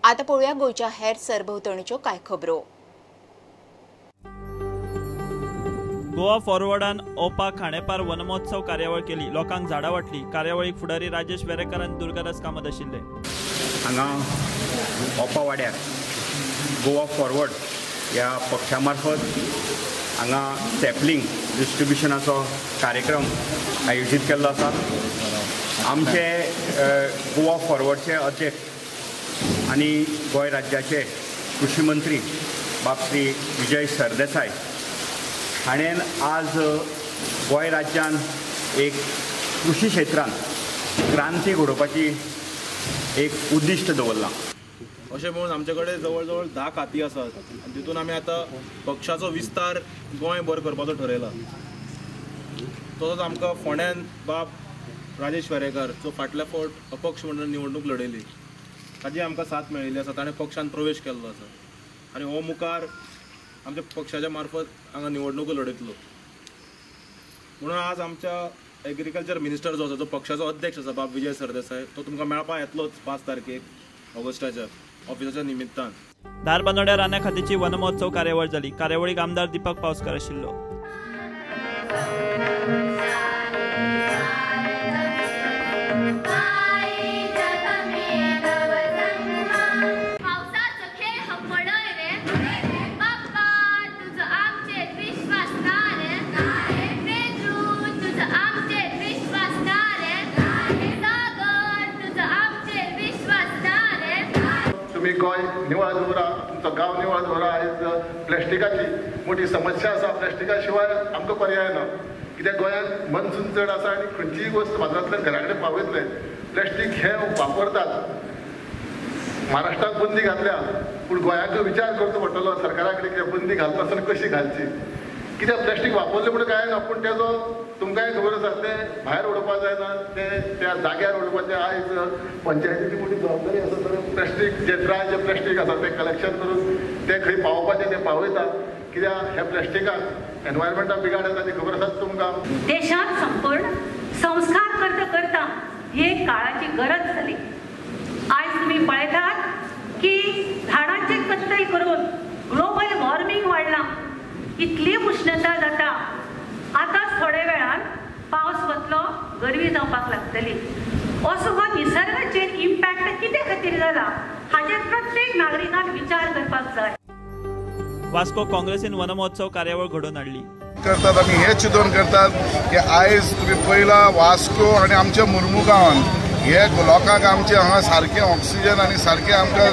आता पळोवया गोंयच्या हेर सरभोंवतणीच्यो कांय खबरो। गोवा फॉरवर्डान ओपा खांडेपार वनमहोत्सव कार्यावळ केली। लोकांक झाडां वाटली। कार्यावळीक फुडारी राजेश वेरेकर आनी दुर्गादास कामत आशिल्ले। हांगा ओपा वाड्यार गोवा फॉरवर्ड ह्या पक्षा मार्फत हांगा सॅपलिंग डिस्ट्रिब्युशनाचो कार्यक्रम आयोजीत केल्लो आसा। आमचे गोवा फॉरवर्डचे अध्यक्ष आनी गोंय राज्याचे कृषी मंत्री बाब श्री विजय सरदेसाय हाणेन आज गोंय राज्यान एक कृषी क्षेत्रान क्रांती घडोवपाची एक उद्दिश्ट दवरलां। अशें म्हणून आमचे कडेन जवळ जवळ 10 खाती आसात आनी तितून आमी आतां पक्षाचो विस्तार गोंयभर करपाचो ठरयला। तसोच आमकां फोंड्यान बाब राजेश वेरेकर जो फाटल्या फावट अपक्ष म्हणून निवडणूक लडयली ताजी आमकां साथ मेळिल्ली आसा। ताणें पक्षान प्रवेश केल्लो आसा आनी हो मुखार आमच्या पक्षाच्या मार्फत हांगा निवडणुको लडयतलो। म्हणून आज आमच्या एग्रीकल्चर मिनिस्टर जो आसा जो पक्षाचो अध्यक्ष आसा बाब विजय सरदेसाय तो तुमकां मेळपाक येतलोच 5 तारखेक ऑगस्टाच्या ऑफिसाच्या निमित्तान। धारबांदोड्या रान्या खातीची वनमहोत्सव कार्यावळ जाली। कार्यावळीक आमदार दीपक पावसकर आशिल्लो। तुम्ही गोंय निवळ दवरा, तुमचो गांव निवळ दवरा। आयज प्लास्टिकाची मोठी समस्या आसा। प्लास्टिका शिवाय आमकां पर्याय ना, कित्याक गोंयांत मनसून चड आसा आनी खंयचीय वस्त बाजारांतल्यान घरा कडेन पावयतले। प्लास्टीक हे वापरतात। महाराष्ट्रात बंदी घातल्या पूण गोंयाक विचार करचो पडटलो सरकारा कडेन कितें बंदी घालता आसतना कशी घालची। कित्याक प्लास्टीक वापरले म्हणून काय ना, पूण तेजो तुमकांय खबर आसा ते भायर उडोवपाक जायना, ते त्या जाग्यार उडोवपाचें। आयज पंचायतीची मोठी जबाबदारी आसा तर प्लास्टीक जे ड्राय जे प्लास्टीक आसा ते कलेक्शन करून ते खंय पावोवपाचें ते पावयता। कित्याक ह्या प्लास्टिकाक एनवायरमेंटाक बिगाड येता ती खबर आसा तुमकां। देशात संपूर्ण संस्कार करता करता ही एक काळाची गरज झाली। आज तुम्ही पळयतात की झाडांची कत्तल करून ग्लोबल वॉर्मिंग वाढला, इतली उष्णता जाता। आतांच थोड्या वेळान पावस वतलो, गरमी जावपाक लागतली। असो हो निसर्गाचेर इम्पॅक्ट कितें खातीर जाला हाचेर प्रत्येक नागरिकान विचार करपाक जाय। वास्को काँग्रेसीन वनमहोत्सव कार्यावळ घडोवन हाडली। करतात आमी हे चिंतून करतात की आयज तुम्ही पळयला वास्को आनी आमच्या मुर्मुगांवान हे लोकांक आमचे हांगा सारकें ऑक्सिजन आनी सारकें आमकां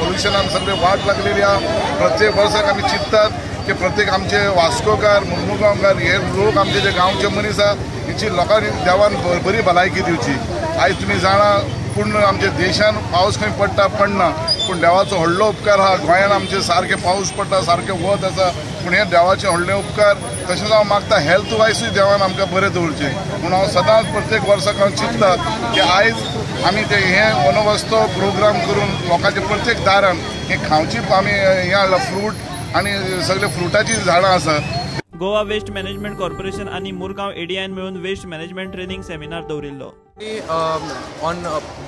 पोल्युशनान सगळें वाट लागलेली आहा। प्रत्येक वर्साक आमी चिंततात की प्रत्येक आमचे वास्कोकार मुर्मुगांवकार हे लोक आमचे जे गांवचे मनीस आहा हेची लोकांनी देवान बरी भलायकी दिवची। आयज तुमी जाणा पूर्ण आमच्या देशान पावस खंय पडटा पडना, पूण देवाचो व्हडलो उपकार आहा। गोंयान आमचे सारके पावस पडटा, सारकें वत आसा, पूण हे देवाचे व्हडले उपकार। तशेंच हांव मागता हेल्थ वायसूय देवान आमकां बरें दवरचें म्हणून हांव सदांच प्रत्येक वर्साक हांव चिंतता की आयज आमी ते हे वनमहोत्सव प्रोग्राम करून लोकांच्या प्रत्येक दारान हे खावची आमी हे हाडला फ्रूट आनी सगळे फ्रुटाची झाडां आसा। गोवा वेस्ट मॅनेजमेंट कॉर्पोरेशन आनी मुरगांव एडीआयन मेळून वेस्ट मॅनेजमेंट ट्रेनिंग सेमिनार दवरिल्लो। On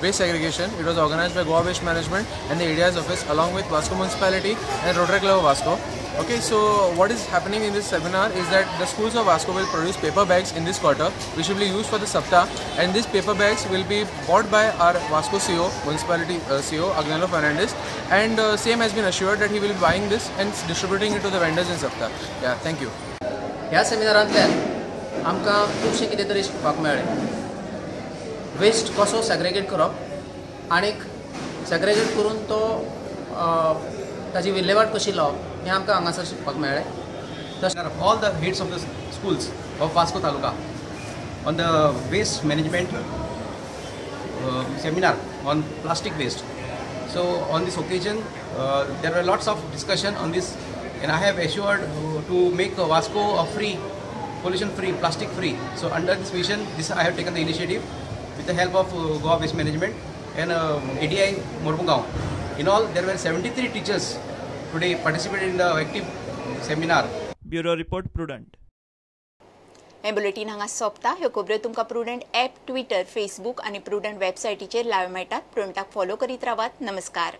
waste segregation, it was organized by Goa Waste Management and the ADI's office along with Vasco Municipality and Rotary Club of Vasco. Okay, so what is happening in this seminar is that the schools of Vasco will produce paper bags in this quarter which will be used for the Sapta, and these paper bags will be bought by our Vasco CEO, Municipality CEO Agnello Fernandez, and same has been assured that he will be buying this and distributing it to the vendors in Sapta. Yeah, thank you. ह्या सेमिनारांतल्यान आमकां खूबशें कितें तरी शिकपाक मेळ्ळें। Waste कसो सॅग्रेगेट करप आनीक सॅग्रेगेट करून तो ताजी विल्हेवाट कशी लावप हें आमकां हांगासर शिकपाक मेळ्ळें। तशें all the heads of the schools of Vasco taluka on the waste management seminar on plastic waste. So on this occasion there were lots of discussion on this, and I have assured to make Vasco a free, pollution free, plastic free. So under this vision, I have taken the initiative with the help of Goa Waste Management and ADI Mormugao. In all, there were 73 teachers today participated in the active seminar. Bureau Report, Prudent. हे bulletin हांगा सोंपता। ह्यो खबरो तुमकां prudent app, Twitter, Facebook आनी prudent वेबसायटीचेर live मेळटात। प्रुडंटाक follow करीत रावात। नमस्कार।